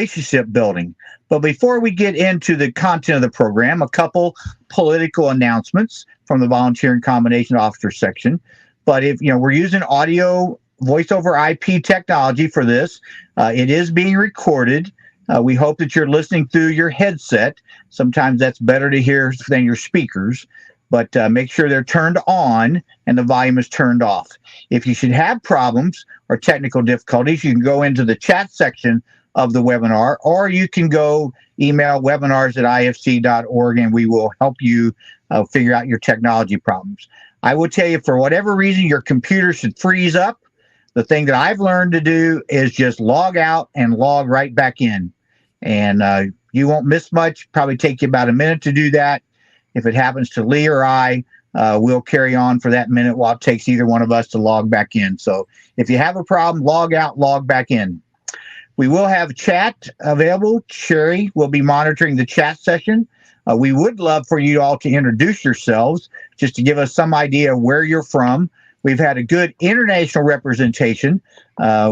relationship building. But before we get into the content of the program, a couple political announcements from the Volunteer and Combination Officer section. But if we're using audio voice over IP technology for this, it is being recorded. We hope that you're listening through your headset. Sometimes that's better to hear than your speakers, but make sure they're turned on and the volume is turned off. If you should have problems or technical difficulties, you can go into the chat section of the webinar, or you can go email webinars@ifc.org and we will help you figure out your technology problems. I will tell you, for whatever reason your computer should freeze up, the thing that I've learned to do is just log out and log right back in. And you won't miss much. Probably take you about a minute to do that. If it happens to Lee or I, we'll carry on for that minute while it takes either one of us to log back in. So if you have a problem, log out, log back in. We will have chat available. Sherry will be monitoring the chat session. We would love for you all to introduce yourselves, just to give us some idea of where you're from. We've had a good international representation.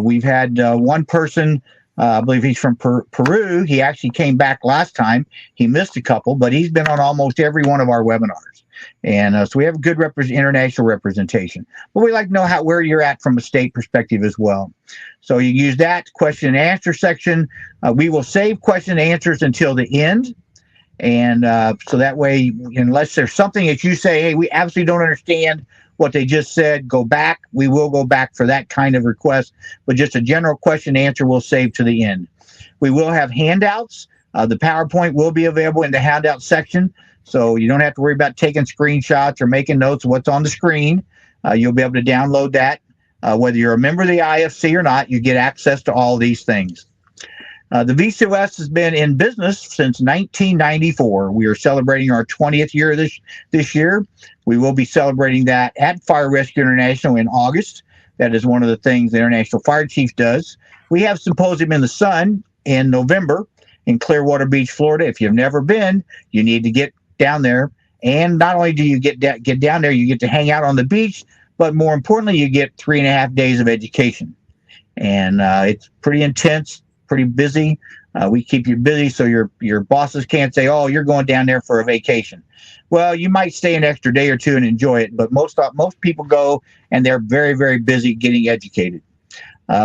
We've had one person, I believe he's from Peru. He actually came back last time. He missed a couple, but he's been on almost every one of our webinars. And so we have a good international representation. But we like to know where you're at from a state perspective as well. So you use that question and answer section. We will save question and answers until the end. And so that way, unless there's something that you say, hey, we absolutely don't understand what they just said, go back. We will go back for that kind of request. But just a general question and answer we'll save to the end. We will have handouts. The PowerPoint will be available in the handout section. So you don't have to worry about taking screenshots or making notes of what's on the screen. You'll be able to download that. Whether you're a member of the IFC or not, you get access to all these things. The VCOS has been in business since 1994. We are celebrating our 20th year this year. We will be celebrating that at Fire Rescue International in August. That is one of the things the International Fire Chief does. We have Symposium in the Sun in November in Clearwater Beach, Florida. If you've never been, you need to get down there. And not only do you get down there, you get to hang out on the beach, but more importantly, you get 3.5 days of education. And it's pretty intense, pretty busy. We keep you busy so your bosses can't say, oh, you're going down there for a vacation. Well, you might stay an extra day or two and enjoy it, but most people go and they're very, very busy getting educated.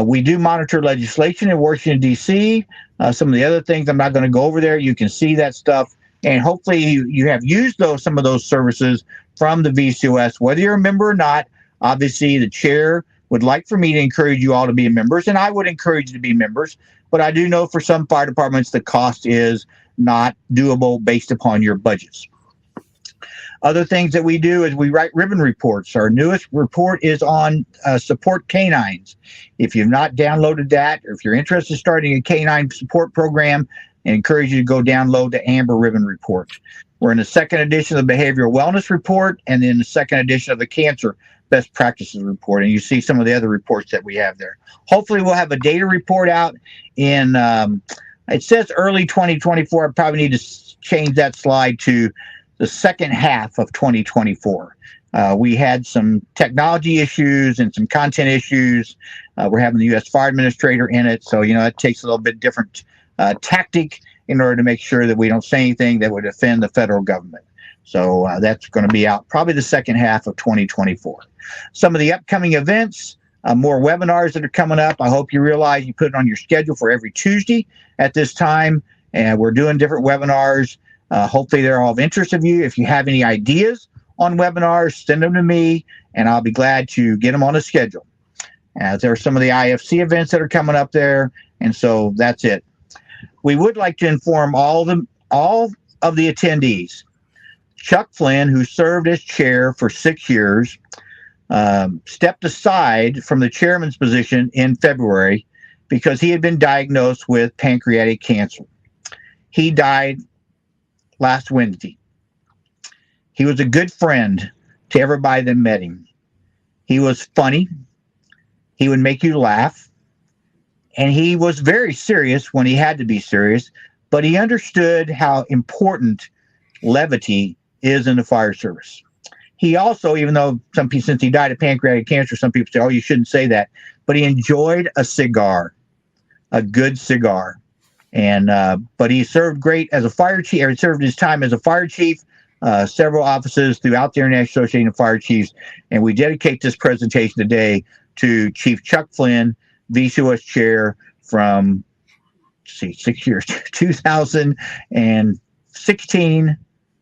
We do monitor legislation in Washington, D.C. Some of the other things, I'm not going to go over there. You can see that stuff, and hopefully you have used some of those services from the VCOS, whether you're a member or not. Obviously, the chair would like for me to encourage you all to be members, and I would encourage you to be members. But I do know for some fire departments, the cost is not doable based upon your budgets. Other things that we do is we write ribbon reports. Our newest report is on support canines. If you've not downloaded that, or if you're interested in starting a canine support program, I encourage you to go download the Amber Ribbon Report. We're in the second edition of the Behavioral Wellness Report, and then the second edition of the Cancer Best Practices Report. And you see some of the other reports that we have there. Hopefully we'll have a data report out in, it says early 2024. I probably need to change that slide to the second half of 2024. We had some technology issues and some content issues. We're having the U.S. Fire Administrator in it, so it takes a little bit different tactic in order to make sure that we don't say anything that would offend the federal government. So that's going to be out probably the second half of 2024. Some of the upcoming events, more webinars that are coming up. I hope you realize you put it on your schedule for every Tuesday at this time, and we're doing different webinars. Hopefully they're all of interest of you. If you have any ideas on webinars, send them to me, and I'll be glad to get them on a schedule. There are some of the IFC events that are coming up there, and so that's it. We would like to inform all of the attendees. Chuck Flynn, who served as chair for 6 years, stepped aside from the chairman's position in February because he had been diagnosed with pancreatic cancer. He died last Wednesday. He was a good friend to everybody that met him. He was funny. He would make you laugh. And he was very serious when he had to be serious, but he understood how important levity is in the fire service. He also, even though some people, since he died of pancreatic cancer, some people say, oh, you shouldn't say that, but he enjoyed a cigar, a good cigar. And but he served great as a fire chief, or served his time as a fire chief, several offices throughout the International Association of Fire Chiefs. And we dedicate this presentation today to Chief Chuck Flynn, VCOS chair from 6 years, 2016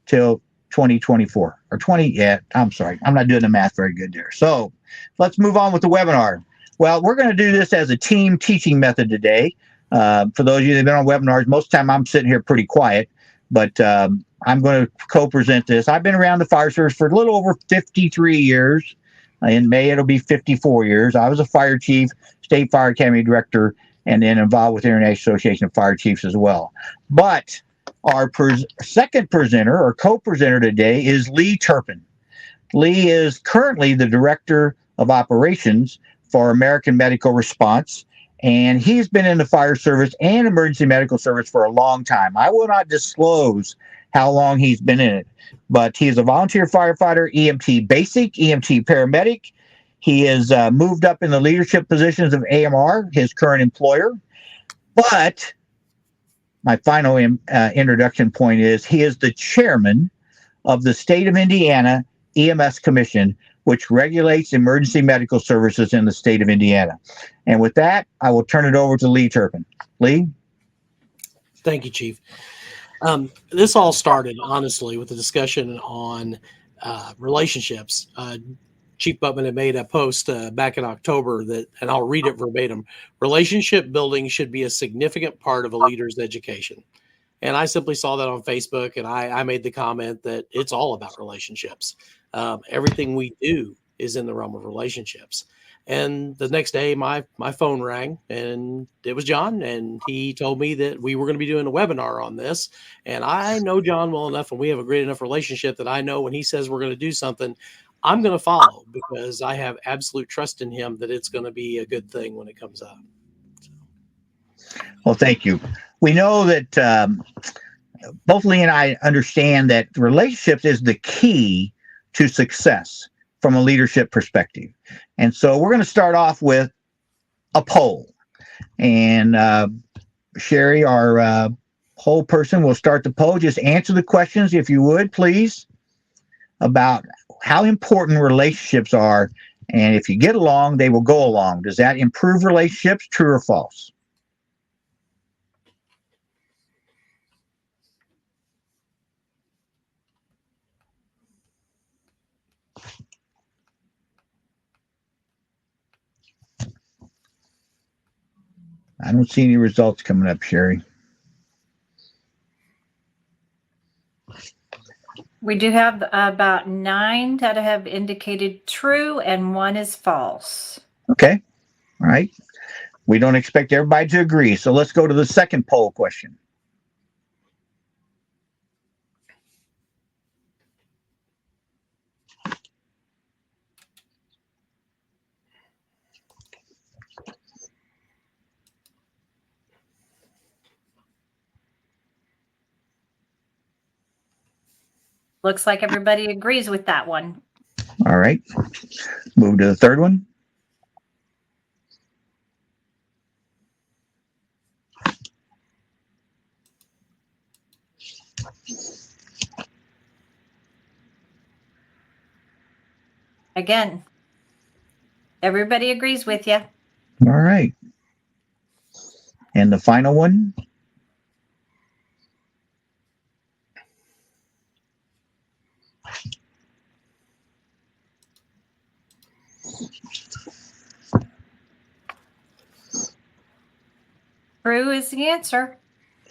till 2024 or 20. Yeah, I'm sorry. I'm not doing the math very good there. So let's move on with the webinar. Well, we're going to do this as a team teaching method today. For those of you that have been on webinars, most of the time I'm sitting here pretty quiet, but I'm going to co-present this. I've been around the fire service for a little over 53 years. In May, it'll be 54 years. I was a fire chief, state fire academy director, and then involved with the International Association of Fire Chiefs as well. But our second presenter or co-presenter today is Lee Turpin. Lee is currently the Director of Operations for American Medical Response, and he's been in the fire service and emergency medical service for a long time. I will not disclose how long he's been in it, but he is a volunteer firefighter, EMT basic, EMT paramedic. He has moved up in the leadership positions of AMR, his current employer. But my final introduction point is he is the chairman of the State of Indiana EMS Commission, which regulates emergency medical services in the state of Indiana. And with that, I will turn it over to Lee Turpin. Lee? Thank you, Chief. This all started, honestly, with a discussion on relationships. Chief Butman had made a post back in October that, and I'll read it verbatim, relationship building should be a significant part of a leader's education. And I simply saw that on Facebook, and I made the comment that it's all about relationships. Everything we do is in the realm of relationships. And the next day, my phone rang, and it was John, and he told me that we were going to be doing a webinar on this. And I know John well enough, and we have a great enough relationship that I know when he says we're going to do something, I'm going to follow, because I have absolute trust in him that it's going to be a good thing when it comes up. Well, thank you. We know that both Lee and I understand that relationships is the key to success from a leadership perspective. And so we're going to start off with a poll. And Sherry, our poll person, will start the poll. Just answer the questions, if you would, please, about how important relationships are. And if you get along, they will go along. Does that improve relationships, true or false? I don't see any results coming up, Sherry. We do have about 9 that have indicated true, and 1 is false. Okay. All right. We don't expect everybody to agree. So let's go to the second poll question. Looks like everybody agrees with that one. All right. Move to the third one. Again, everybody agrees with you. All right. And the final one. True is the answer.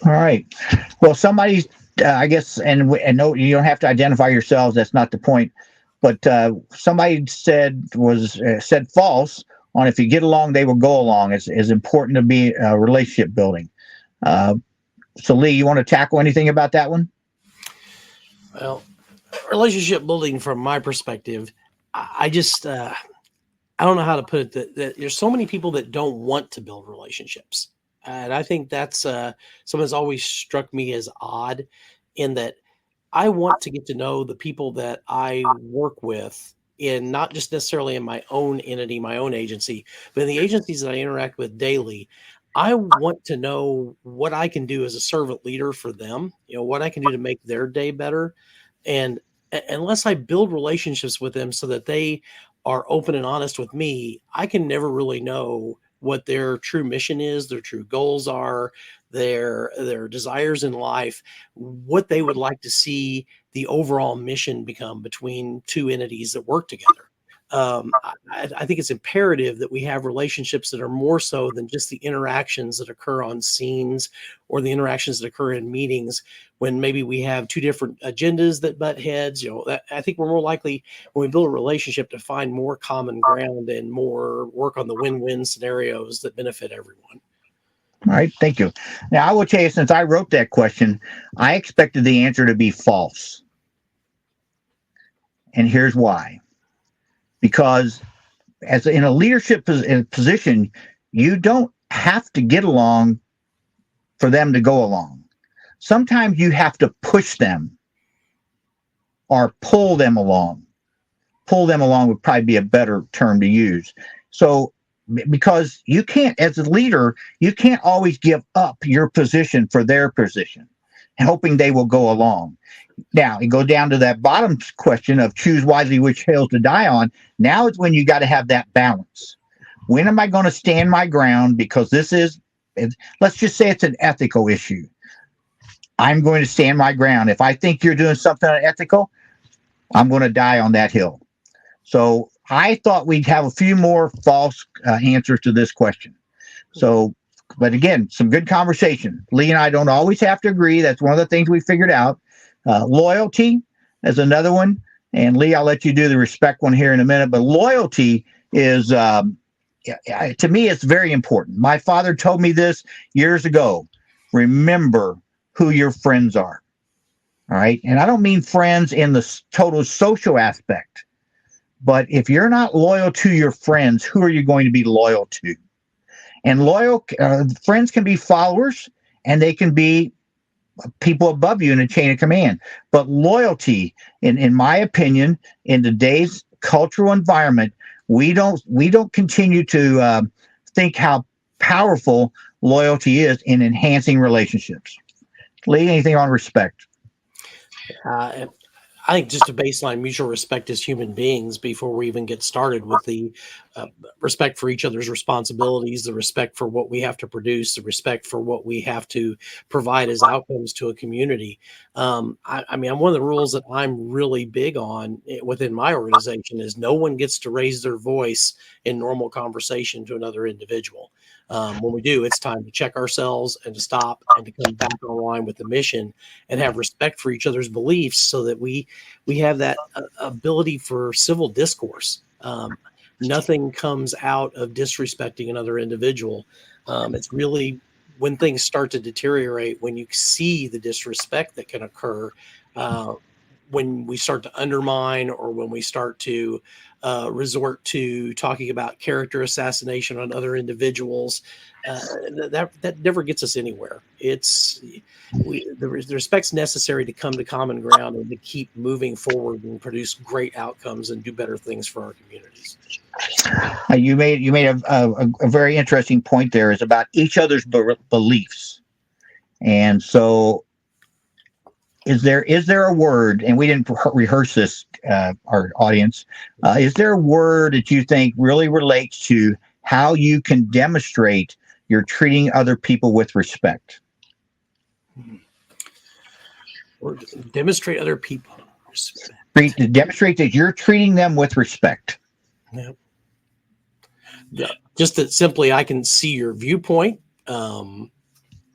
All right. Well, somebody, I guess, and no, you don't have to identify yourselves. That's not the point. But somebody said false on if you get along, they will go along. It's important to be relationship building. So, Lee, you want to tackle anything about that one? Well, relationship building, from my perspective, I don't know how to put it. That there's so many people that don't want to build relationships. And I think that's someone's always struck me as odd, in that I want to get to know the people that I work with, in not just necessarily in my own entity, my own agency, but in the agencies that I interact with daily. I want to know what I can do as a servant leader for them, what I can do to make their day better. And unless I build relationships with them so that they are open and honest with me, I can never really know what their true mission is, their true goals are, their desires in life, what they would like to see the overall mission become between two entities that work together. I think it's imperative that we have relationships that are more so than just the interactions that occur on scenes or the interactions that occur in meetings when maybe we have two different agendas that butt heads. I think we're more likely when we build a relationship to find more common ground and more work on the win-win scenarios that benefit everyone. All right, thank you. Now, I will tell you, since I wrote that question, I expected the answer to be false. And here's why. Because as in a leadership position, you don't have to get along for them to go along. Sometimes you have to push them or pull them along. Pull them along would probably be a better term to use. So, because you can't, as a leader, you can't always give up your position for their position, hoping they will go along. Now, it goes down to that bottom question of choose wisely which hills to die on. Now is when you got to have that balance. When am I going to stand my ground? Because let's just say it's an ethical issue. I'm going to stand my ground. If I think you're doing something unethical, I'm going to die on that hill. So I thought we'd have a few more false answers to this question. So, but again, some good conversation. Lee and I don't always have to agree. That's one of the things we figured out. Loyalty is another one. And Lee, I'll let you do the respect one here in a minute. But loyalty is, to me, it's very important. My father told me this years ago. Remember who your friends are. All right. And I don't mean friends in the total social aspect. But if you're not loyal to your friends, who are you going to be loyal to? And loyal friends can be followers, and they can be people above you in a chain of command. But loyalty, in my opinion, in today's cultural environment, we don't continue to think how powerful loyalty is in enhancing relationships. Lee, anything on respect? I think just a baseline mutual respect as human beings before we even get started with the respect for each other's responsibilities, the respect for what we have to produce, the respect for what we have to provide as outcomes to a community. I mean, one of the rules that I'm really big on within my organization is no one gets to raise their voice in normal conversation to another individual. When we do, it's time to check ourselves and to stop and to come back online with the mission and have respect for each other's beliefs so that we have that ability for civil discourse. Nothing comes out of disrespecting another individual. It's really when things start to deteriorate, when you see the disrespect that can occur, when we start to undermine or when we start to resort to talking about character assassination on other individuals, that never gets us anywhere. The respect's necessary to come to common ground and to keep moving forward and produce great outcomes and do better things for our communities. You made a very interesting point there. Is about each other's beliefs, and so. Is there a word, and we didn't rehearse this, our audience, is there a word that you think really relates to how you can demonstrate you're treating other people with respect? Or demonstrate other people respect. Demonstrate that you're treating them with respect. Yeah. Just that simply I can see your viewpoint.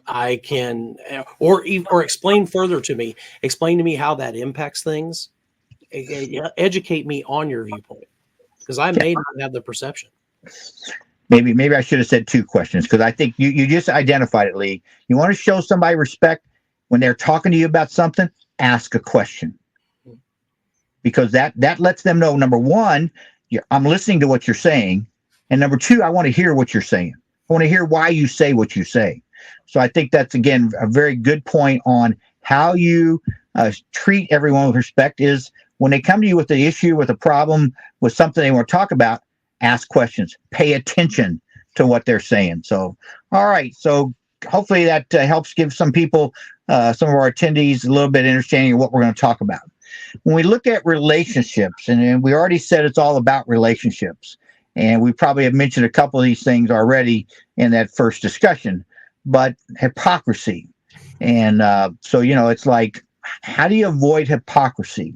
I can, or explain further to me. Explain to me how that impacts things. Educate me on your viewpoint, because I may not have the perception. Maybe I should have said two questions, because I think you just identified it, Lee. You want to show somebody respect when they're talking to you about something. Ask a question, because that lets them know. Number one, I'm listening to what you're saying, and number two, I want to hear what you're saying. I want to hear why you say what you say. So I think that's, again, a very good point on how you treat everyone with respect. Is when they come to you with the issue, with a problem, with something they want to talk about, ask questions, pay attention to what they're saying. So, all right. So hopefully that helps give some people, some of our attendees, a little bit of understanding of what we're going to talk about. When we look at relationships, and we already said it's all about relationships, and we probably have mentioned a couple of these things already in that first discussion, but hypocrisy. And so, it's like, how do you avoid hypocrisy?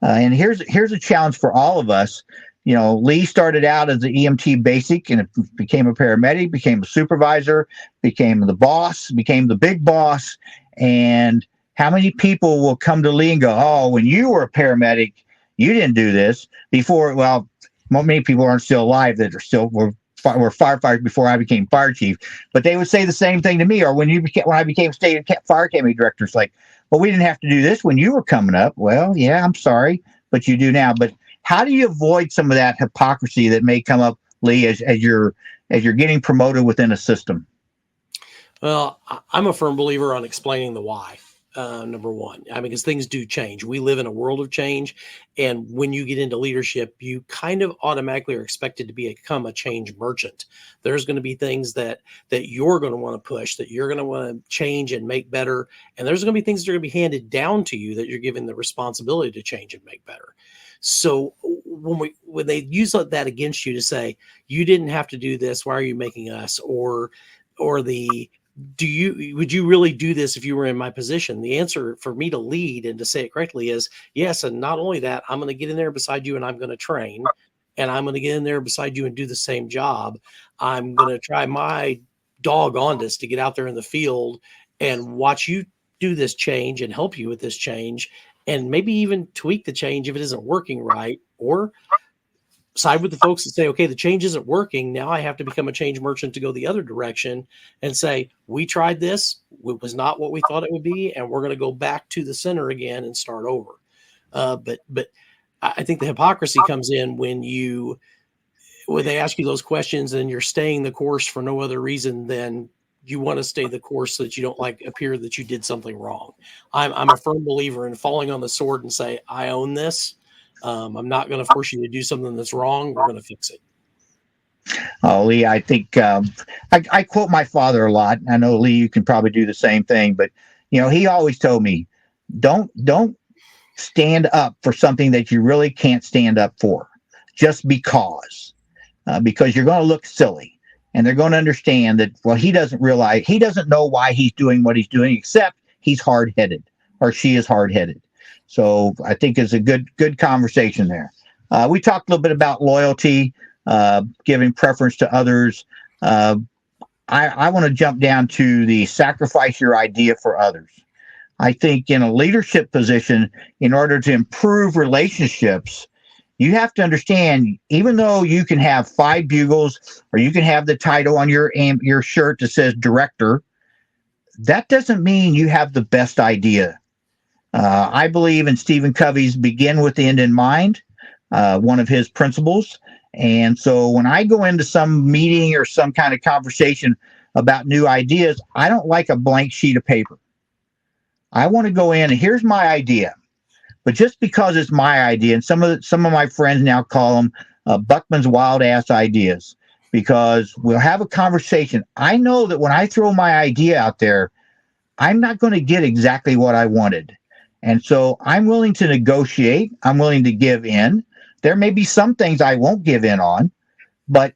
And here's a challenge for all of us. Lee started out as the EMT basic and became a paramedic, became a supervisor, became the boss, became the big boss. And how many people will come to Lee and go, oh, when you were a paramedic, you didn't do this before? Well, many people aren't still alive that were firefighters before I became fire chief, but they would say the same thing to me. Or when I became state fire academy director, it's like, well, we didn't have to do this when you were coming up. Well, yeah, I'm sorry, but you do now. But how do you avoid some of that hypocrisy that may come up, Lee, as you're getting promoted within a system? Well, I'm a firm believer on explaining the why. Number one, because things do change. We live in a world of change. And when you get into leadership, you kind of automatically are expected to become a change merchant. There's going to be things that you're going to want to push, that you're going to want to change and make better. And there's going to be things that are going to be handed down to you that you're given the responsibility to change and make better. So when they use that against you to say, you didn't have to do this, why are you making us? Or would you really do this if you were in my position? The answer for me to lead and to say it correctly is yes. And not only that, I'm going to get in there beside you and I'm going to train, and I'm going to get in there beside you and do the same job. I'm going to try my doggondest to get out there in the field and watch you do this change and help you with this change, and maybe even tweak the change if it isn't working right, or side with the folks that say, okay, the change isn't working. Now I have to become a change merchant to go the other direction and say, we tried this. It was not what we thought it would be. And we're going to go back to the center again and start over. But I think the hypocrisy comes in when they ask you those questions and you're staying the course for no other reason than you want to stay the course so that you don't appear that you did something wrong. I'm a firm believer in falling on the sword and say, I own this. I'm not going to force you to do something that's wrong. We're going to fix it. Oh, Lee, I think I quote my father a lot. I know, Lee, you can probably do the same thing, but he always told me, don't stand up for something that you really can't stand up for just because you're going to look silly. And they're going to understand that, well, he doesn't know why he's doing what he's doing, except he's hard-headed, or she is hard-headed. So I think it's a good conversation there. We talked a little bit about loyalty, giving preference to others. I want to jump down to the sacrifice your idea for others. I think in a leadership position, in order to improve relationships, you have to understand, even though you can have 5 bugles or you can have the title on your shirt that says director, that doesn't mean you have the best idea. I believe in Stephen Covey's begin with the end in mind, one of his principles. And so when I go into some meeting or some kind of conversation about new ideas, I don't like a blank sheet of paper. I want to go in and here's my idea. But just because it's my idea, and some of my friends now call them Buckman's wild ass ideas, because we'll have a conversation. I know that when I throw my idea out there, I'm not going to get exactly what I wanted. And so I'm willing to negotiate. I'm willing to give in. There may be some things I won't give in on, but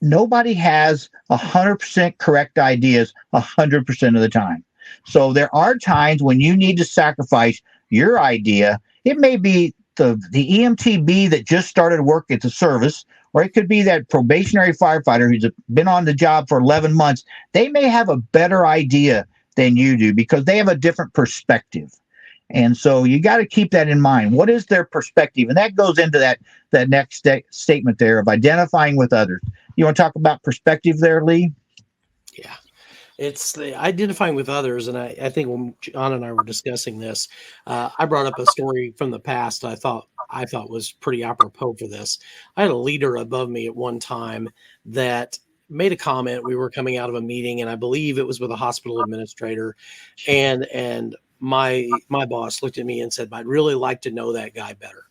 nobody has 100% correct ideas 100% of the time. So there are times when you need to sacrifice your idea. It may be the EMTB that just started work at the service, or it could be that probationary firefighter who's been on the job for 11 months. They may have a better idea than you do because they have a different perspective. And so you got to keep that in mind. What is their perspective? And that goes into that next statement there of identifying with others. You want to talk about perspective there, Lee? Yeah. It's the identifying with others. And I think when John and I were discussing this, I brought up a story from the past I thought was pretty apropos for this. I had a leader above me at one time that made a comment. We were coming out of a meeting, and I believe it was with a hospital administrator. And my boss looked at me and said, I'd really like to know that guy better.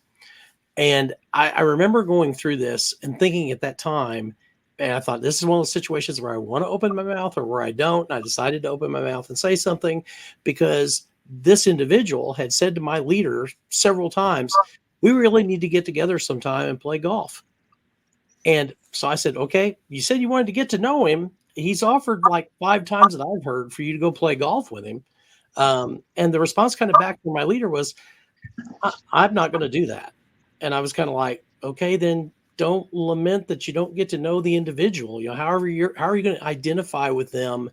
And I remember going through this and thinking at that time, And I thought, this is one of those situations where I want to open my mouth or where I don't. And I decided to open my mouth and say something because this individual had said to my leader several times, we really need to get together sometime and play golf. And so I said, okay, you said you wanted to get to know him. He's offered like 5 times that I've heard for you to go play golf with him. And the response kind of back from my leader was, I'm not going to do that. And I was kind of like, okay, then don't lament that you don't get to know the individual. You know, how are you going to identify with them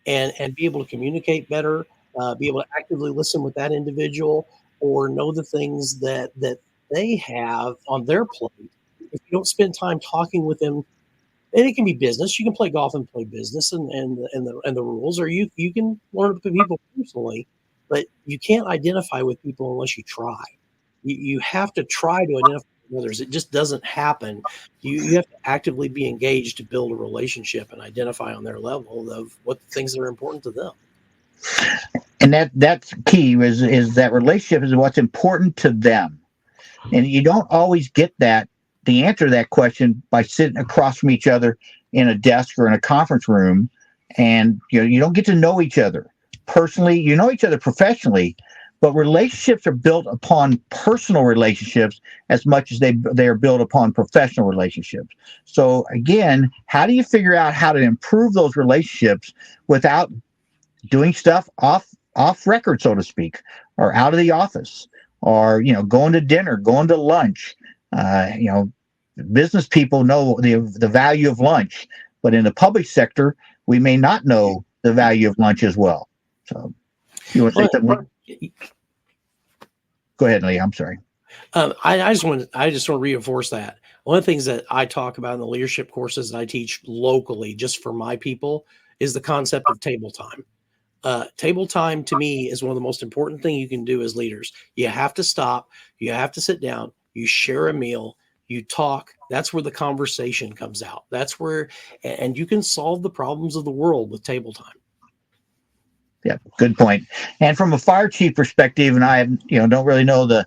and be able to communicate better, be able to actively listen with that individual, or know the things that they have on their plate. If you don't spend time talking with them, and it can be business, you can play golf and play business and the rules, or you can learn to people personally, but you can't identify with people unless you try. You have to try to identify with others. It just doesn't happen. You have to actively be engaged to build a relationship and identify on their level of what things that are important to them. And that's key is that relationship is what's important to them. And you don't always get the answer to that question by sitting across from each other in a desk or in a conference room. And you don't get to know each other personally. You know each other professionally, but relationships are built upon personal relationships as much as they are built upon professional relationships. So again, how do you figure out how to improve those relationships without doing stuff off record, so to speak, or out of the office, or going to dinner, going to lunch? Business people know the value of lunch, but in the public sector, we may not know the value of lunch as well. So, you want to say something? Go ahead, Lee. I'm sorry. I just want to reinforce that. One of the things that I talk about in the leadership courses that I teach locally, just for my people, is the concept of table time. Table time to me is one of the most important things you can do as leaders. You have to stop. You have to sit down. You share a meal. You talk. That's where the conversation comes out. That's where, and you can solve the problems of the world with table time. Yeah, good point. And from a fire chief perspective, and I, don't really know the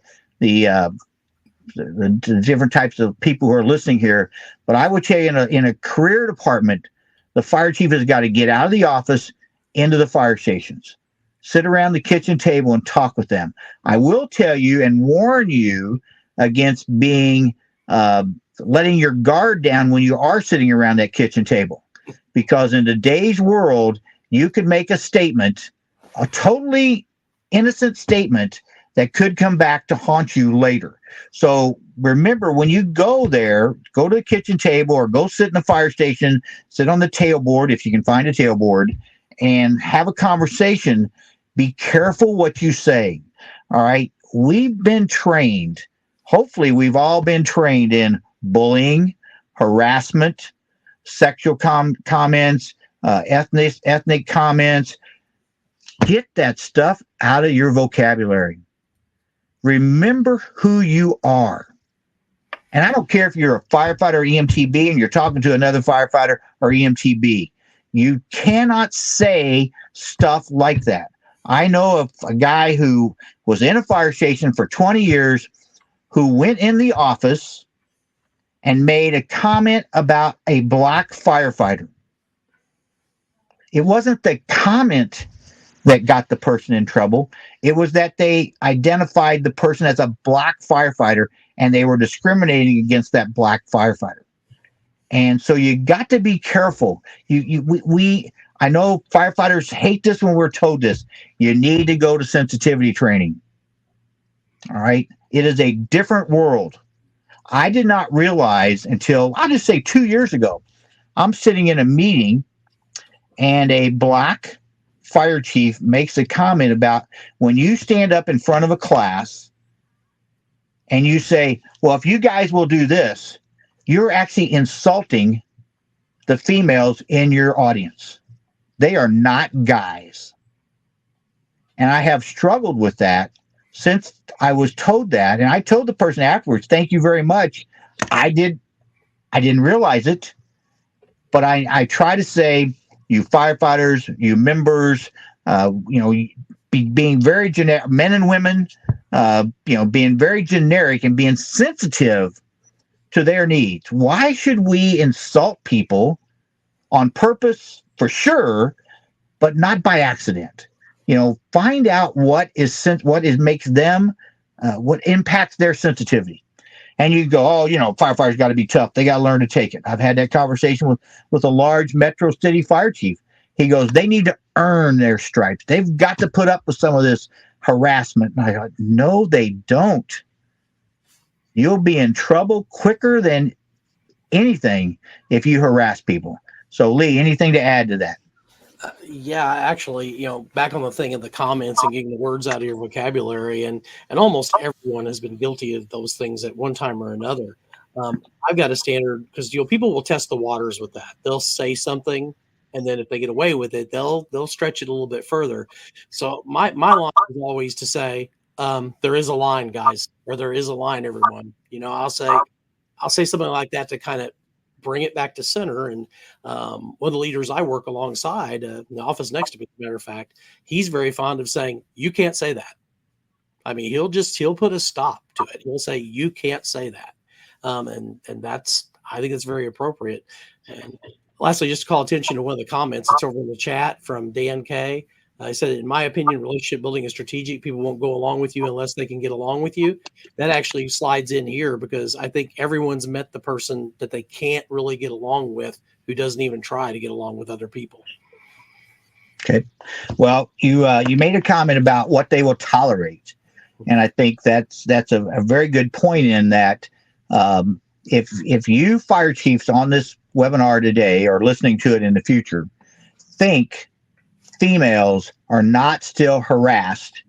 different types of people who are listening here, but I would say in a career department, the fire chief has got to get out of the office into the fire stations, sit around the kitchen table and talk with them. I will tell you and warn you against letting your guard down when you are sitting around that kitchen table, because in today's world, you could make a statement, a totally innocent statement that could come back to haunt you later. So remember, when you go there, go to the kitchen table or go sit in the fire station, sit on the tailboard if you can find a tailboard, and have a conversation. Be careful what you say. All right. We've been trained. Hopefully we've all been trained in bullying, harassment, sexual comments, ethnic comments. Get that stuff out of your vocabulary. Remember who you are. And I don't care if you're a firefighter or EMTB and you're talking to another firefighter or EMTB. You cannot say stuff like that. I know of a guy who was in a fire station for 20 years who went in the office and made a comment about a black firefighter. It wasn't the comment that got the person in trouble. It was that they identified the person as a black firefighter and they were discriminating against that black firefighter. And so you got to be careful. I know firefighters hate this when we're told this. You need to go to sensitivity training. All right. It is a different world. I did not realize until, I'll just say 2 years ago, I'm sitting in a meeting and a black fire chief makes a comment about when you stand up in front of a class and you say, well, if you guys will do this, you're actually insulting the females in your audience. They are not guys. And I have struggled with that since I was told that. And I told the person afterwards, thank you very much. I didn't realize it, but I try to say, you firefighters, you members, being very generic, men and women, being very generic and being sensitive to their needs. Why should we insult people on purpose, for sure, but not by accident? Find out what makes them, what impacts their sensitivity. And you go, oh, firefighters got to be tough. They got to learn to take it. I've had that conversation with a large metro city fire chief. He goes, they need to earn their stripes. They've got to put up with some of this harassment. And I go, no, they don't. You'll be in trouble quicker than anything if you harass people. So, Lee, anything to add to that? Yeah, actually, back on the thing of the comments and getting the words out of your vocabulary, and almost everyone has been guilty of those things at one time or another. I've got a standard because people will test the waters with that. They'll say something, and then if they get away with it, they'll stretch it a little bit further. So my line is always to say, there is a line, guys, or there is a line, everyone. I'll say something like that to kind of bring it back to center. And one of the leaders I work alongside, in the office next to me, as a matter of fact, he's very fond of saying, you can't say that. I mean, he'll put a stop to it. He'll say, you can't say that. And that's, I think it's very appropriate. And lastly, just to call attention to one of the comments that's over in the chat from Dan K. I said, in my opinion, relationship building is strategic. People won't go along with you unless they can get along with you. That actually slides in here because I think everyone's met the person that they can't really get along with who doesn't even try to get along with other people. Okay. Well, you made a comment about what they will tolerate. And I think that's a very good point in that if you fire chiefs on this webinar today or listening to it in the future think females are not still harassed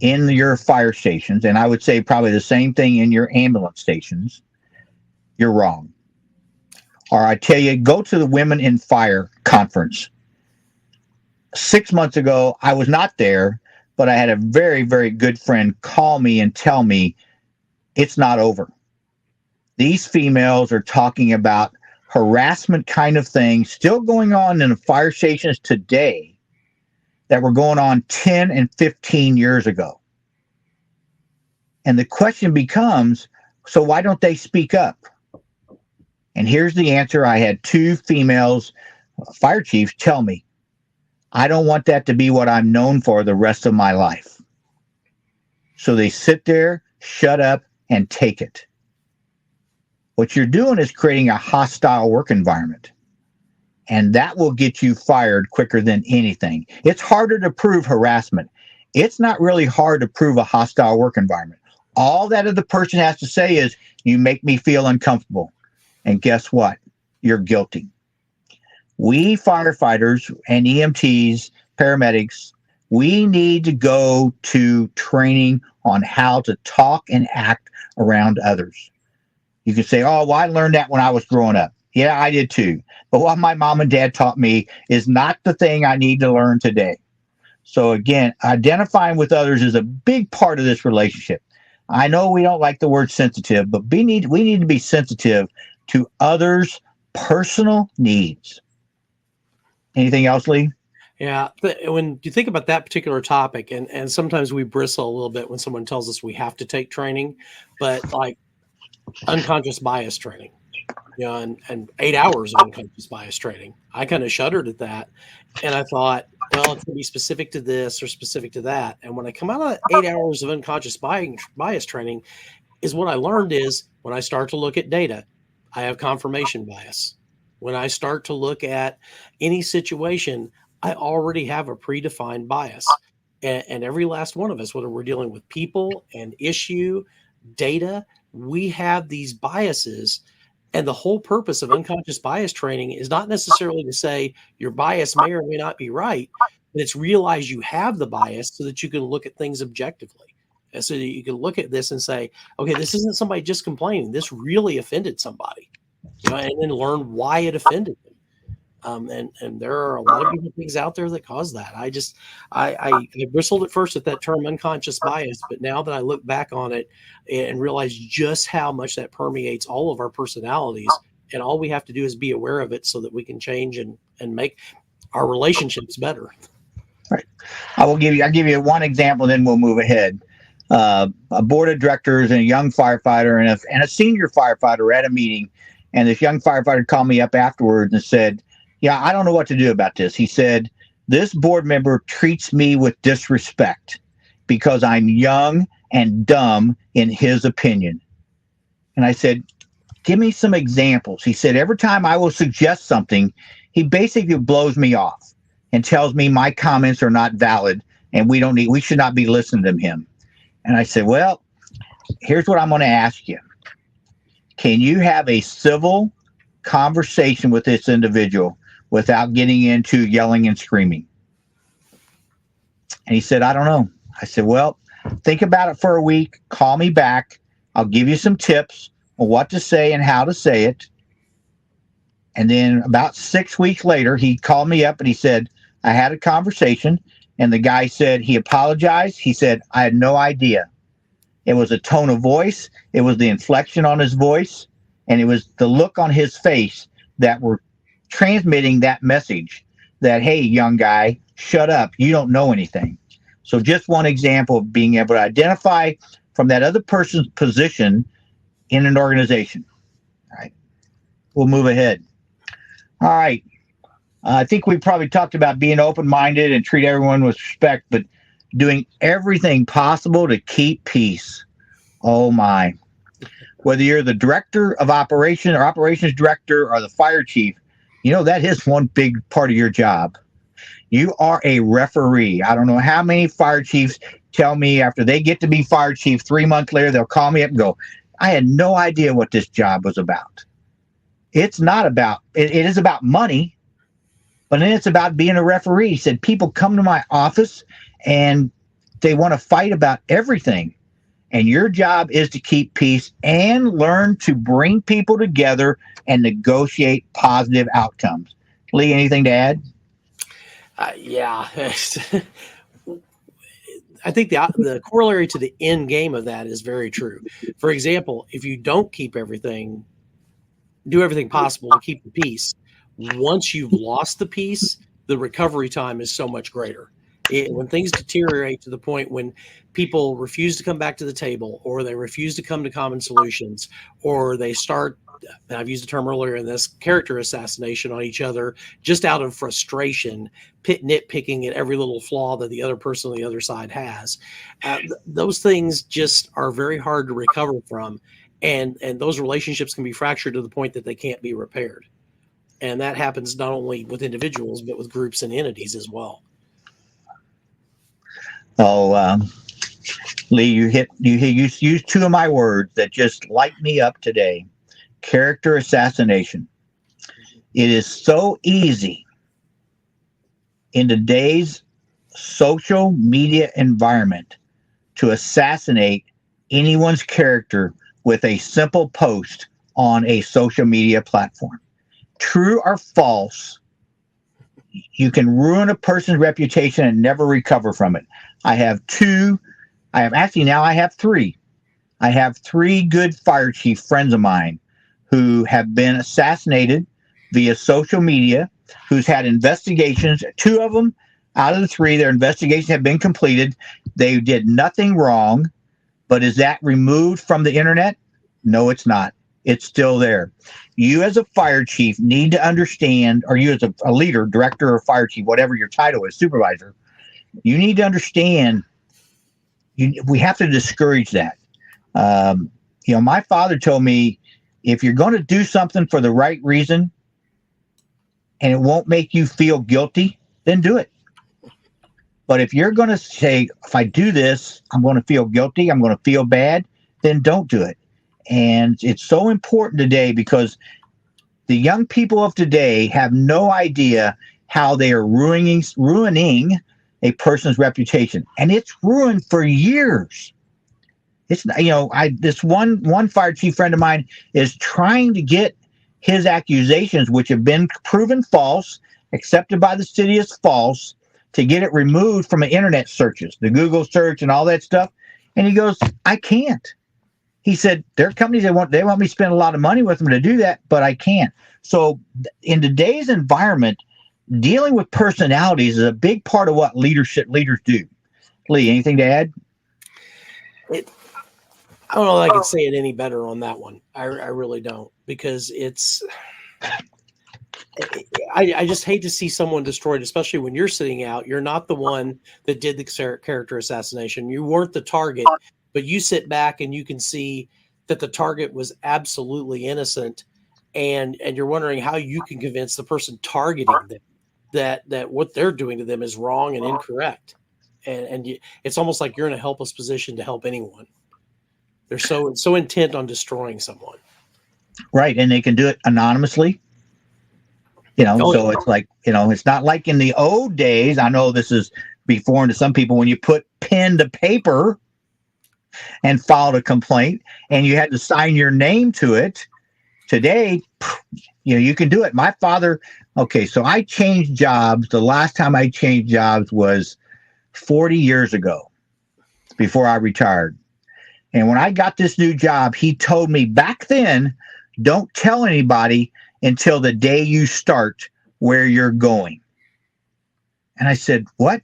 in your fire stations, and I would say probably the same thing in your ambulance stations, you're wrong. Or I tell you, go to the Women in Fire conference. 6 months ago, I was not there, but I had a very, very good friend call me and tell me it's not over. These females are talking about harassment kind of things still going on in the fire stations today that were going on 10 and 15 years ago. And the question becomes, so why don't they speak up? And here's the answer. I had two females, fire chiefs, tell me, I don't want that to be what I'm known for the rest of my life. So they sit there, shut up, and take it. What you're doing is creating a hostile work environment. And that will get you fired quicker than anything. It's harder to prove harassment. It's not really hard to prove a hostile work environment. All that the person has to say is, you make me feel uncomfortable. And guess what? You're guilty. We firefighters and EMTs, paramedics, we need to go to training on how to talk and act around others. You can say, oh, well, I learned that when I was growing up. Yeah, I did too. But what my mom and dad taught me is not the thing I need to learn today. So again, identifying with others is a big part of this relationship. I know we don't like the word sensitive, but we need to be sensitive to others' personal needs. Anything else, Lee? Yeah, when you think about that particular topic, and sometimes we bristle a little bit when someone tells us we have to take training, but like unconscious bias training, and 8 hours of unconscious bias training, I kind of shuddered at that. And I thought, well, it's going to be specific to this or specific to that. And when I come out of 8 hours of unconscious bias training, is what I learned is when I start to look at data, I have confirmation bias. When I start to look at any situation, I already have a predefined bias. And every last one of us, whether we're dealing with people and issue, data, we have these biases. And the whole purpose of unconscious bias training is not necessarily to say your bias may or may not be right, but it's realize you have the bias so that you can look at things objectively. And so that you can look at this and say, okay, this isn't somebody just complaining. This really offended somebody, and then learn why it offended them. And there are a lot of different things out there that cause that. I bristled at first at that term unconscious bias, but now that I look back on it and realize just how much that permeates all of our personalities, and all we have to do is be aware of it so that we can change and make our relationships better. Right. I'll give you one example, then we'll move ahead. a board of directors and a young firefighter and a senior firefighter were at a meeting, and this young firefighter called me up afterwards and said, "Yeah, I don't know what to do about this." He said, "This board member treats me with disrespect because I'm young and dumb in his opinion." And I said, "Give me some examples." He said, "Every time I will suggest something, he basically blows me off and tells me my comments are not valid and we should not be listening to him." And I said, "Well, here's what I'm going to ask you. Can you have a civil conversation with this individual without getting into yelling and screaming?" And he said, "I don't know." I said, "Well, think about it for a week. Call me back. I'll give you some tips on what to say and how to say it." And then about 6 weeks later, he called me up and he said, "I had a conversation." And the guy said he apologized. He said, "I had no idea. It was a tone of voice. It was the inflection on his voice. And it was the look on his face that were transmitting that message that, hey, young guy, shut up. You don't know anything." So just one example of being able to identify from that other person's position in an organization. All right. We'll move ahead. All right. I think we probably talked about being open-minded and treat everyone with respect, but doing everything possible to keep peace. Oh, my. Whether you're the director of operation or operations director or the fire chief, that is one big part of your job. You are a referee. I don't know how many fire chiefs tell me after they get to be fire chief 3 months later, they'll call me up and go, "I had no idea what this job was about." It's not about, it is about money, but then it's about being a referee. He said, people come to my office and they want to fight about everything. And your job is to keep peace and learn to bring people together and negotiate positive outcomes. Lee, anything to add? Yeah. I think the corollary to the end game of that is very true. For example, if you don't do everything possible to keep the peace, once you've lost the peace, the recovery time is so much greater. When things deteriorate to the point when people refuse to come back to the table, or they refuse to come to common solutions, or they start, and I've used the term earlier in this, character assassination on each other just out of frustration, nitpicking at every little flaw that the other person on the other side has. Those things just are very hard to recover from. And those relationships can be fractured to the point that they can't be repaired. And that happens not only with individuals, but with groups and entities as well. Oh, Lee, you used two of my words that just light me up today. Character assassination. It is so easy in today's social media environment to assassinate anyone's character with a simple post on a social media platform. True or false, you can ruin a person's reputation and never recover from it. I have three. I have three good fire chief friends of mine who have been assassinated via social media, who's had investigations. Two of them out of the three, their investigations have been completed. They did nothing wrong, but is that removed from the internet? No, it's not. It's still there. You as a fire chief need to understand, or you as a leader, director, or fire chief, whatever your title is, supervisor, you need to understand we have to discourage that. My father told me, if you're going to do something for the right reason and it won't make you feel guilty, then do it. But if you're going to say, if I do this, I'm going to feel guilty, I'm going to feel bad, then don't do it. And it's so important today because the young people of today have no idea how they are ruining a person's reputation. And it's ruined for years. It's, this one fire chief friend of mine is trying to get his accusations, which have been proven false, accepted by the city as false, to get it removed from the internet searches, the Google search and all that stuff. And he goes, I can't. He said, there are companies they want me to spend a lot of money with them to do that, but I can't. So in today's environment, dealing with personalities is a big part of what leaders do. Lee, anything to add? it, I don't know if I could say it any better on that one. I really don't, because I just hate to see someone destroyed, especially when you're sitting out. You're not the one that did the character assassination. You weren't the target, but you sit back and you can see that the target was absolutely innocent, and you're wondering how you can convince the person targeting them that what they're doing to them is wrong and incorrect. And it's almost like you're in a helpless position to help anyone. They're so intent on destroying someone. Right. And they can do it anonymously. So it's like, it's not like in the old days. I know this is be foreign to some people, when you put pen to paper and filed a complaint and you had to sign your name to it. Today, you can do it. My father, so I changed jobs. The last time I changed jobs was 40 years ago, before I retired. And when I got this new job, he told me back then, don't tell anybody until the day you start where you're going. And I said, what?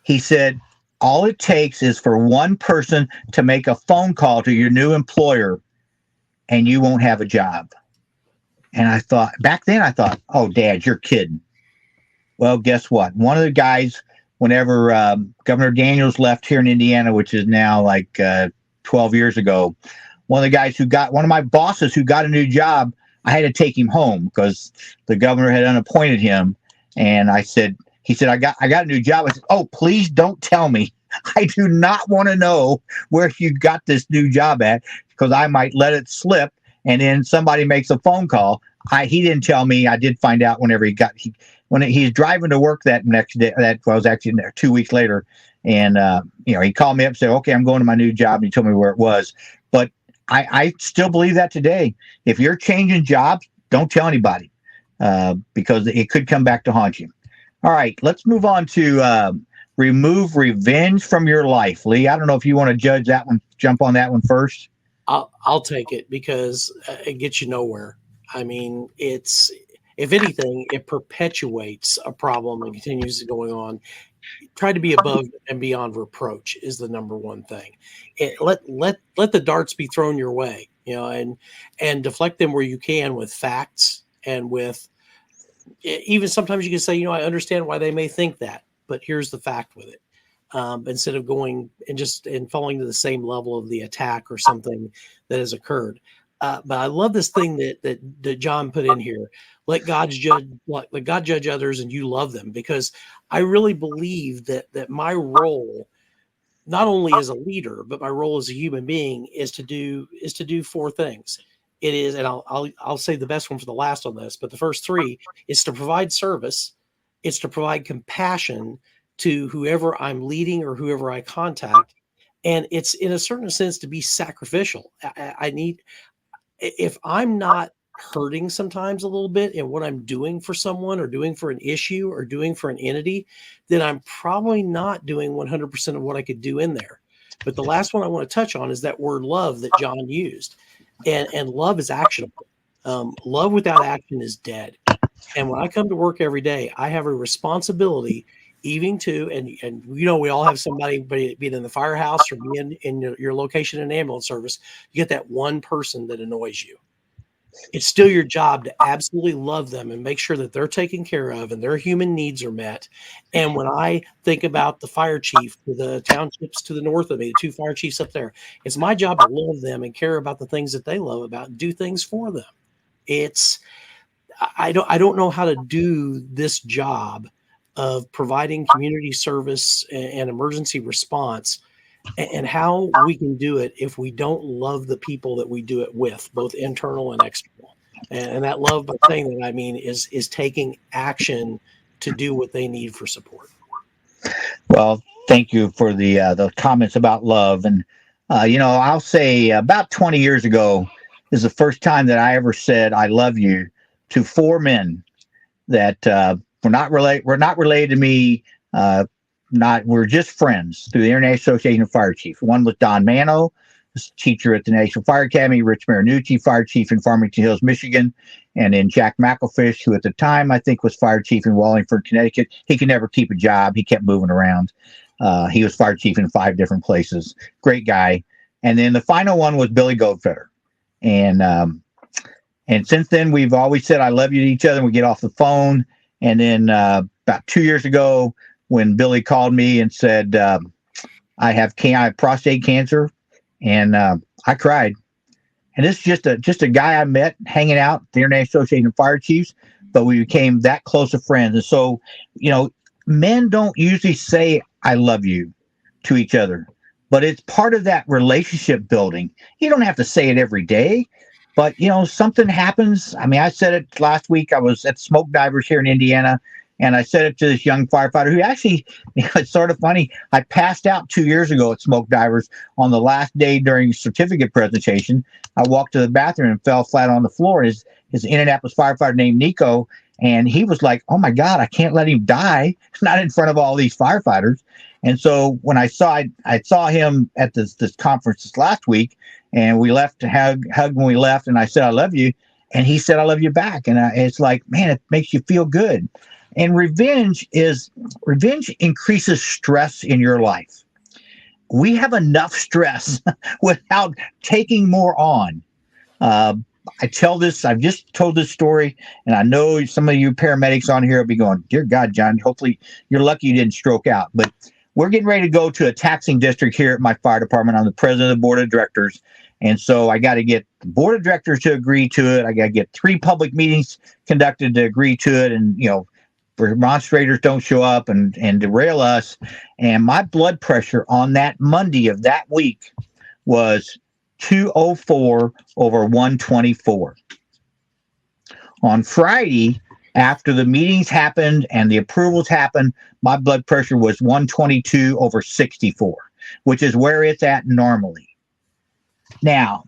He said, all it takes is for one person to make a phone call to your new employer and you won't have a job. And back then I thought, oh, Dad, you're kidding. Well, guess what? One of the guys, whenever Governor Daniels left here in Indiana, which is now like 12 years ago, one of my bosses who got a new job, I had to take him home because the governor had unappointed him. And he said, I got a new job. I said, oh, please don't tell me. I do not want to know where you got this new job at, because I might let it slip. And then somebody makes a phone call. He didn't tell me. I did find out whenever when he's driving to work that next day. That was actually 2 weeks later. And, he called me up and said, okay, I'm going to my new job. And he told me where it was. But I still believe that today. If you're changing jobs, don't tell anybody, because it could come back to haunt you. All right, let's move on to remove revenge from your life. Lee, I don't know if you want to jump on that one first. I'll take it, because it gets you nowhere. I mean, if anything, it perpetuates a problem and continues going on. Try to be above and beyond reproach is the number one thing. Let the darts be thrown your way, and deflect them where you can with facts, and with even sometimes you can say, I understand why they may think that, but here's the fact with it. Instead of going and falling to the same level of the attack or something that has occurred. But I love this thing that John put in here. Let God judge others and you love them, because I really believe that my role, not only as a leader, but my role as a human being, is to do four things. It is, and I'll say the best one for the last on this, but the first three is to provide service. It's to provide compassion to whoever I'm leading or whoever I contact. And it's, in a certain sense, to be sacrificial. If I'm not hurting sometimes a little bit in what I'm doing for someone, or doing for an issue, or doing for an entity, then I'm probably not doing 100% of what I could do in there. But the last one I want to touch on is that word love that John used. And love is actionable. Love without action is dead. And when I come to work every day, I have a responsibility, even to, and we all have somebody, be it in the firehouse or be in your location in ambulance service, you get that one person that annoys you. It's still your job to absolutely love them and make sure that they're taken care of and their human needs are met. And when I think about the fire chief to the townships to the north of me, the two fire chiefs up there, it's my job to love them and care about the things that they love about and do things for them. I don't know how to do this job of providing community service and emergency response, and how we can do it if we don't love the people that we do it with, both internal and external. And that love, by saying that, I mean, is taking action to do what they need for support. Well, thank you for the comments about love. And, I'll say about 20 years ago is the first time that I ever said, I love you, to four men that were not related to me. We're just friends through the International Association of Fire Chiefs. One was Don Mano, teacher at the National Fire Academy, Rich Marinucci, fire chief in Farmington Hills, Michigan, and then Jack McElfish, who at the time I think was fire chief in Wallingford, Connecticut. He could never keep a job. He kept moving around. He was fire chief in 5 different places. Great guy. And then the final one was Billy Goldfeder. And since then, we've always said, I love you to each other. And we get off the phone. And then about 2 years ago, when Billy called me and said, I have prostate cancer, and I cried. And this is just a guy I met hanging out at the International Association of Fire Chiefs, but we became that close of friends. And so, men don't usually say, I love you to each other, but it's part of that relationship building. You don't have to say it every day, but, something happens. I mean, I said it last week. I was at Smoke Divers here in Indiana, and I said it to this young firefighter who actually, it's sort of funny. I passed out 2 years ago at Smoke Divers on the last day during certificate presentation. I walked to the bathroom and fell flat on the floor. His Indianapolis firefighter named Nico, and he was like, oh my God, I can't let him die. Not in front of all these firefighters. And so when I saw him at this conference this last week, and we left to hug when we left, and I said, I love you. And he said, I love you back. And it's like, man, it makes you feel good. And revenge increases stress in your life. We have enough stress without taking more on. I've just told this story, and I know some of you paramedics on here will be going, dear God, John, hopefully you're lucky you didn't stroke out. But we're getting ready to go to a taxing district here at my fire department. I'm the president of the board of directors. And so I got to get the board of directors to agree to it. I got to get 3 public meetings conducted to agree to it. And, demonstrators don't show up and derail us. And my blood pressure on that Monday of that week was 204 over 124. On Friday, after the meetings happened and the approvals happened, my blood pressure was 122 over 64, which is where it's at normally. Now,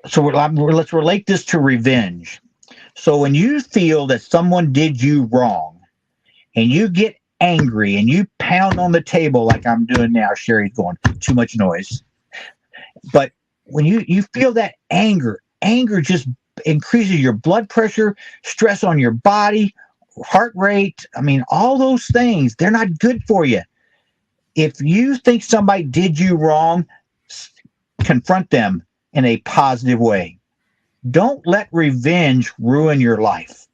so let's relate this to revenge. So when you feel that someone did you wrong and you get angry and you pound on the table like I'm doing now, Sherry's going, too much noise. But when you feel that anger just increases your blood pressure, stress on your body, heart rate. I mean, all those things, they're not good for you. If you think somebody did you wrong, confront them in a positive way. Don't let revenge ruin your life.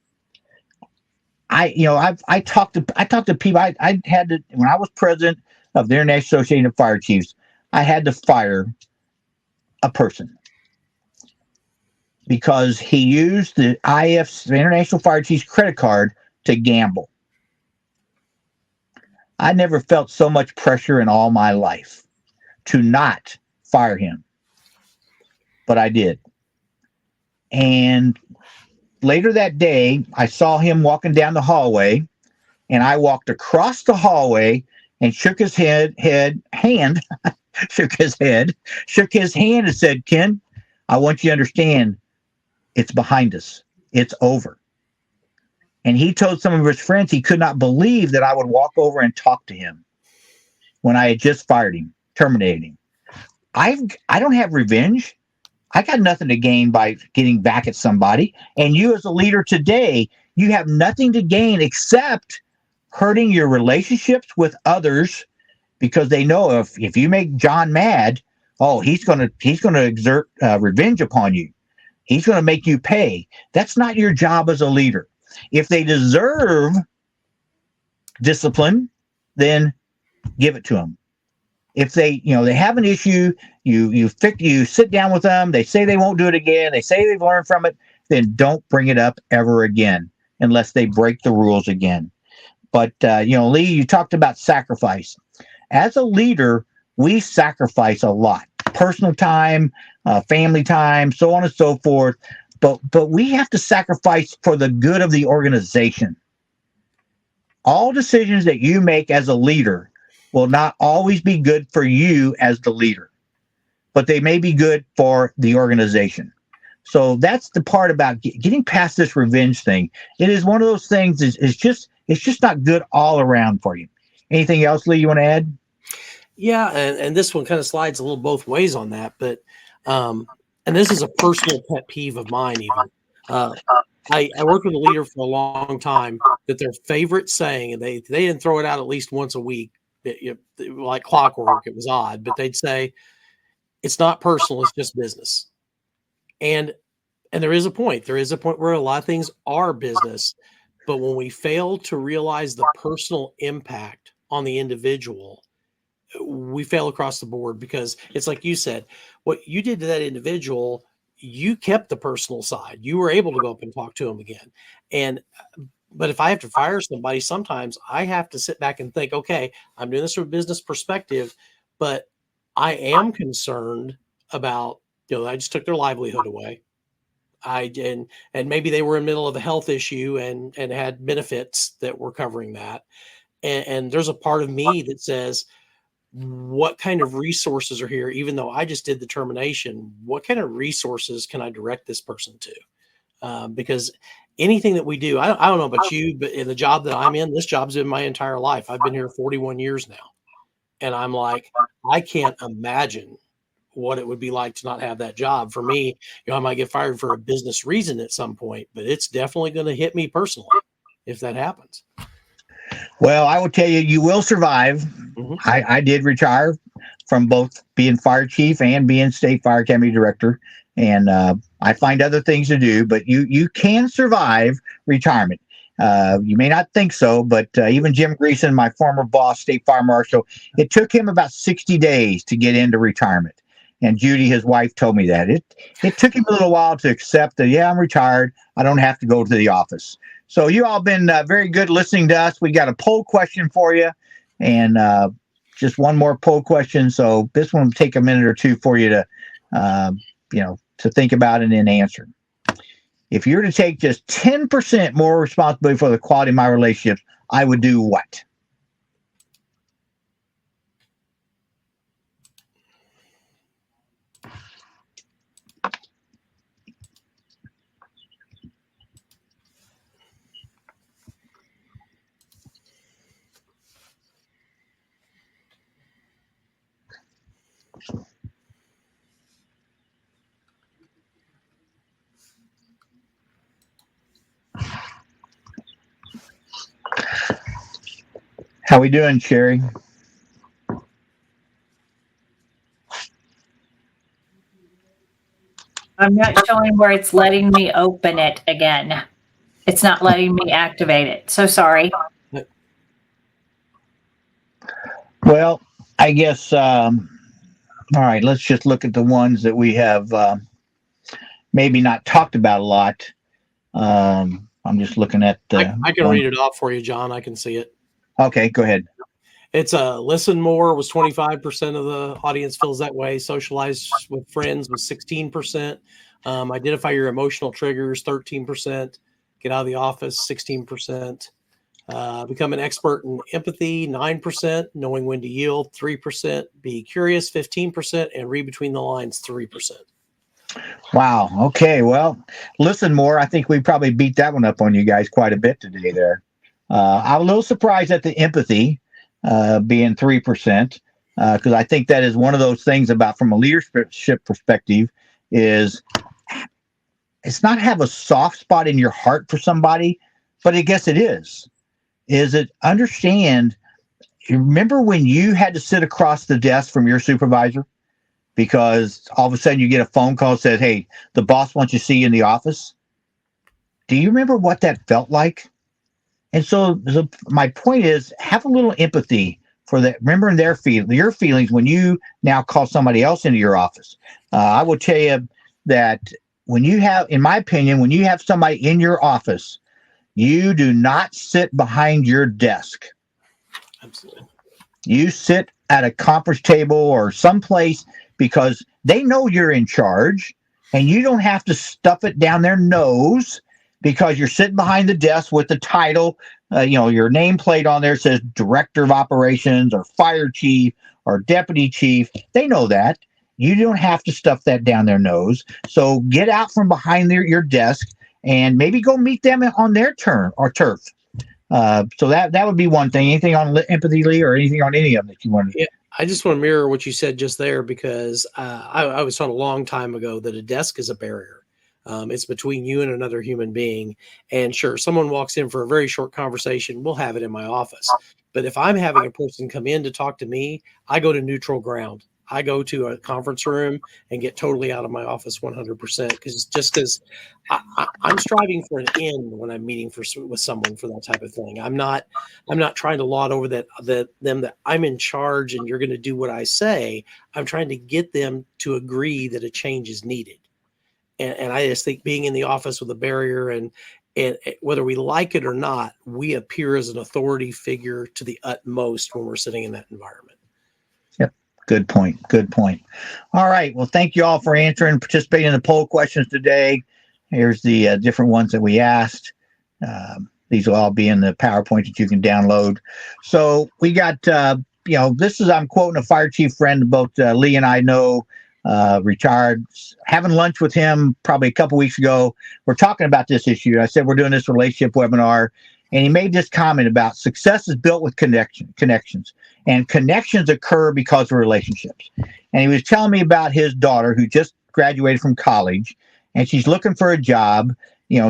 I talked to people. I had to, when I was president of the International Association of Fire Chiefs, I had to fire a person because he used the IF's, the International Fire Chiefs credit card, to gamble. I never felt so much pressure in all my life to not fire him, but I did. And later that day, I saw him walking down the hallway, and I walked across the hallway and shook his hand, shook his hand and said, Ken, I want you to understand, it's behind us. It's over. And he told some of his friends he could not believe that I would walk over and talk to him when I had just fired him, terminated him. I don't have revenge. I got nothing to gain by getting back at somebody. And you as a leader today, you have nothing to gain except hurting your relationships with others, because they know if you make John mad, he's going to exert revenge upon you. He's going to make you pay. That's not your job as a leader. If they deserve discipline, then give it to them. If they have an issue, you sit down with them. They say they won't do it again. They say they've learned from it. Then don't bring it up ever again, unless they break the rules again. But Lee, you talked about sacrifice. As a leader, we sacrifice a lot: personal time, family time, so on and so forth. But we have to sacrifice for the good of the organization. All decisions that you make as a leader will not always be good for you as the leader, but they may be good for the organization. So that's the part about getting past this revenge thing. It is one of those things. It's just not good all around for you. Anything else, Lee, you want to add? Yeah, and this one kind of slides a little both ways on that, but and this is a personal pet peeve of mine. Even I worked with a leader for a long time that their favorite saying, and they didn't throw it out at least once a week, like clockwork. It was odd, but they'd say, it's not personal, it's just business. And there is a point. There is a point where a lot of things are business, but when we fail to realize the personal impact on the individual, we fail across the board, because it's like you said, what you did to that individual, you kept the personal side. You were able to go up and talk to them again. But if I have to fire somebody, sometimes I have to sit back and think, okay, I'm doing this from a business perspective, but I am concerned about, I just took their livelihood away. And maybe they were in the middle of a health issue and had benefits that were covering that. And there's a part of me that says, what kind of resources are here? Even though I just did the termination, what kind of resources can I direct this person to? Because anything that we do, I don't know about you, but in the job that I'm in, this job's been my entire life. I've been here 41 years now. And I'm like, I can't imagine what it would be like to not have that job. For me, I might get fired for a business reason at some point, but it's definitely going to hit me personally if that happens. Well, I will tell you, you will survive. Mm-hmm. I did retire from both being fire chief and being state fire academy director. And I find other things to do, but you can survive retirement. You may not think so, but even Jim Greason, my former boss, state fire marshal, it took him about 60 days to get into retirement. And Judy, his wife, told me that it took him a little while to accept that, yeah, I'm retired. I don't have to go to the office. So you all been very good listening to us. We got a poll question for you, and just one more poll question. So this one will take a minute or two for you to, to think about and then answer. If you were to take just 10% more responsibility for the quality of my relationships, I would do what? How we doing, Sherry? I'm not showing where it's letting me open it again. It's not letting me activate it. So sorry. Well, I guess, all right, let's just look at the ones that we have maybe not talked about a lot. I'm just looking at the. I can read it off for you, John. I can see it. Okay, go ahead. It's listen more was 25% of the audience feels that way. Socialize with friends was 16%. Identify your emotional triggers, 13%. Get out of the office, 16%. Become an expert in empathy, 9%. Knowing when to yield, 3%. Be curious, 15%. And read between the lines, 3%. Wow. Okay. Well, listen more. I think we probably beat that one up on you guys quite a bit today there. I'm a little surprised at the empathy being 3%, because I think that is one of those things about, from a leadership perspective, is it's not have a soft spot in your heart for somebody, but I guess it is. Is it understand? You remember when you had to sit across the desk from your supervisor because all of a sudden you get a phone call that says, hey, the boss wants you to see you in the office? Do you remember what that felt like? And so my point is, have a little empathy for that. Remember your feelings when you now call somebody else into your office. I will tell you that when you have, in my opinion, when you have somebody in your office, you do not sit behind your desk. Absolutely. You sit at a conference table or someplace because they know you're in charge, and you don't have to stuff it down their nose because you're sitting behind the desk with the title, your nameplate on there says Director of Operations or Fire Chief or Deputy Chief. They know that. You don't have to stuff that down their nose. So get out from behind your desk and maybe go meet them on their turn or turf. So that would be one thing. Anything on empathy, Lee, or anything on any of them that you want to? Yeah, I just want to mirror what you said just there, because I was taught a long time ago that a desk is a barrier. It's between you and another human being. And sure, someone walks in for a very short conversation, we'll have it in my office. But if I'm having a person come in to talk to me, I go to neutral ground. I go to a conference room and get totally out of my office 100% because I'm striving for an end when I'm meeting with someone for that type of thing. I'm not trying to laud over them that I'm in charge and you're going to do what I say. I'm trying to get them to agree that a change is needed. And I just think being in the office with a barrier and whether we like it or not, we appear as an authority figure to the utmost when we're sitting in that environment. Yep. Good point. Good point. All right. Well, thank you all for answering, participating in the poll questions today. Here's the different ones that we asked. These will all be in the PowerPoint that you can download. So we got, I'm quoting a fire chief friend, both Lee and I know, retired, having lunch with him probably a couple weeks ago. We're talking about this issue. I said, we're doing this relationship webinar, and he made this comment about success is built with connections, and connections occur because of relationships. And he was telling me about his daughter who just graduated from college, and she's looking for a job.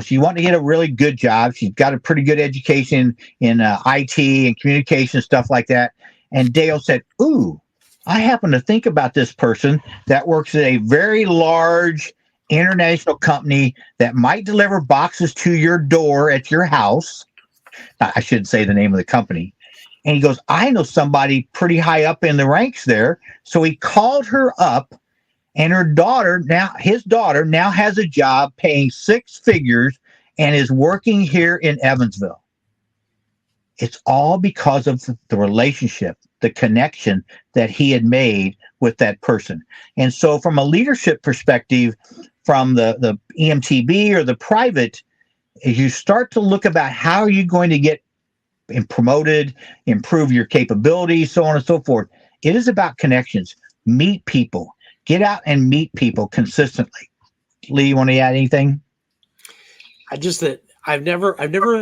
She wanted to get a really good job. She's got a pretty good education in IT and communication, stuff like that. And Dale said, ooh, I happen to think about this person that works at a very large international company that might deliver boxes to your door at your house. I shouldn't say the name of the company. And he goes, I know somebody pretty high up in the ranks there. So he called her up, and his daughter now has a job paying 6 figures and is working here in Evansville. It's all because of the relationship, the connection that he had made with that person. And so from a leadership perspective, from the EMTB or the private, as you start to look about how are you going to get promoted, improve your capabilities, so on and so forth, it is about connections. Meet people. Get out and meet people consistently. Lee, you want to add anything? I've never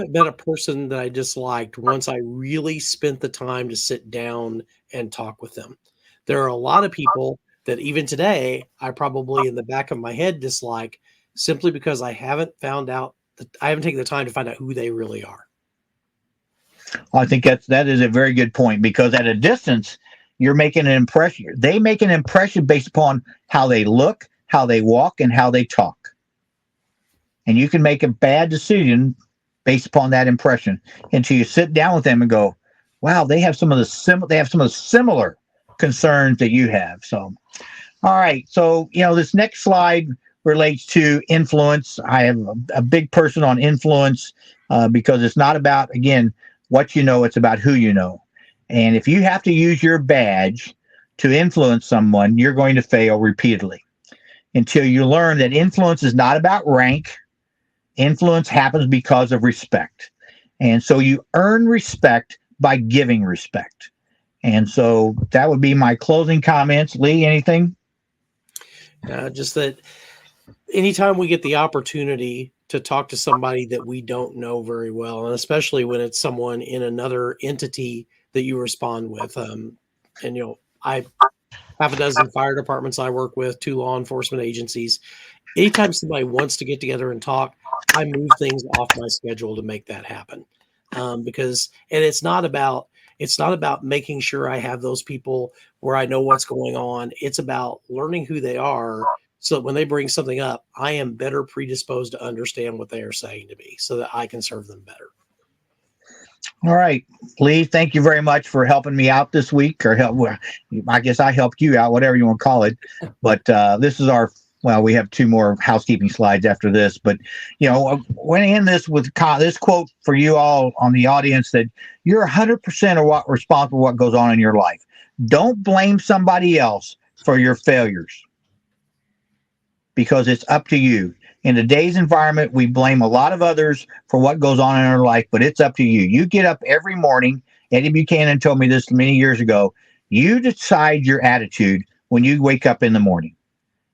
met a person that I disliked once I really spent the time to sit down and talk with them. There are a lot of people that even today, I probably in the back of my head dislike simply because I haven't taken the time to find out who they really are. I think that is a very good point, because at a distance, you're making an impression. They make an impression based upon how they look, how they walk, and how they talk. And you can make a bad decision based upon that impression until you sit down with them and go, wow, they have some of the similar concerns that you have. So, all right. So, this next slide relates to influence. I have a big person on influence because it's not about, again, what you know, it's about who you know. And if you have to use your badge to influence someone, you're going to fail repeatedly until you learn that influence is not about rank. Influence happens because of respect. And so you earn respect by giving respect. And so that would be my closing comments. Lee, anything? Just that anytime we get the opportunity to talk to somebody that we don't know very well, and especially when it's someone in another entity that you respond with, I have a dozen fire departments I work with, 2 law enforcement agencies. Anytime somebody wants to get together and talk, I move things off my schedule to make that happen. Because it's not about making sure I have those people where I know what's going on. It's about learning who they are so that when they bring something up, I am better predisposed to understand what they are saying to me so that I can serve them better. All right, Lee, thank you very much for helping me out this week, I guess I helped you out, whatever you want to call it. But this is we have 2 more housekeeping slides after this. But, went in this with this quote for you all on the audience that you're 100% responsible for what goes on in your life. Don't blame somebody else for your failures, because it's up to you. In today's environment, we blame a lot of others for what goes on in our life, but it's up to you. You get up every morning. Eddie Buchanan told me this many years ago. You decide your attitude when you wake up in the morning.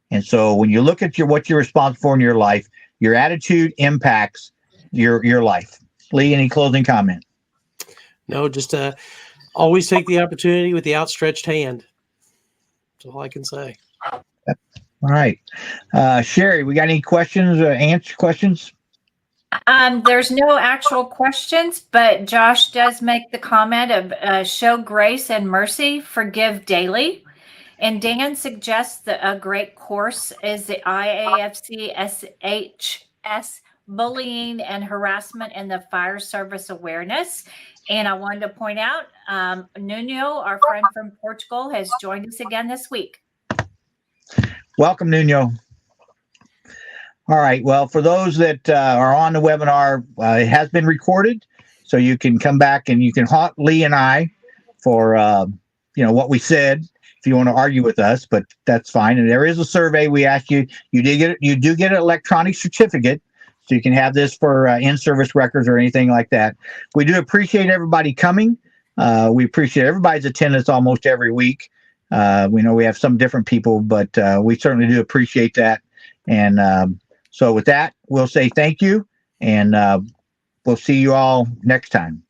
And so when you look at what you're responsible for in your life, your attitude impacts your life. Lee, any closing comment? No, just always take the opportunity with the outstretched hand. That's all I can say. All right. Sherry, we got any questions or answer questions? There's no actual questions, but Josh does make the comment of show grace and mercy, forgive daily. And Dan suggests that a great course is the IAFC SHS Bullying and Harassment in the Fire Service Awareness. And I wanted to point out, Nuno, our friend from Portugal, has joined us again this week. Welcome, Nuno. All right. Well, for those that are on the webinar, it has been recorded, so you can come back and you can haunt Lee and I for what we said if you want to argue with us, but that's fine. And there is a survey we asked you. You do get an electronic certificate, so you can have this for in-service records or anything like that. We do appreciate everybody coming. We appreciate everybody's attendance almost every week. We know we have some different people, but we certainly do appreciate that. And so with that, we'll say thank you, and we'll see you all next time.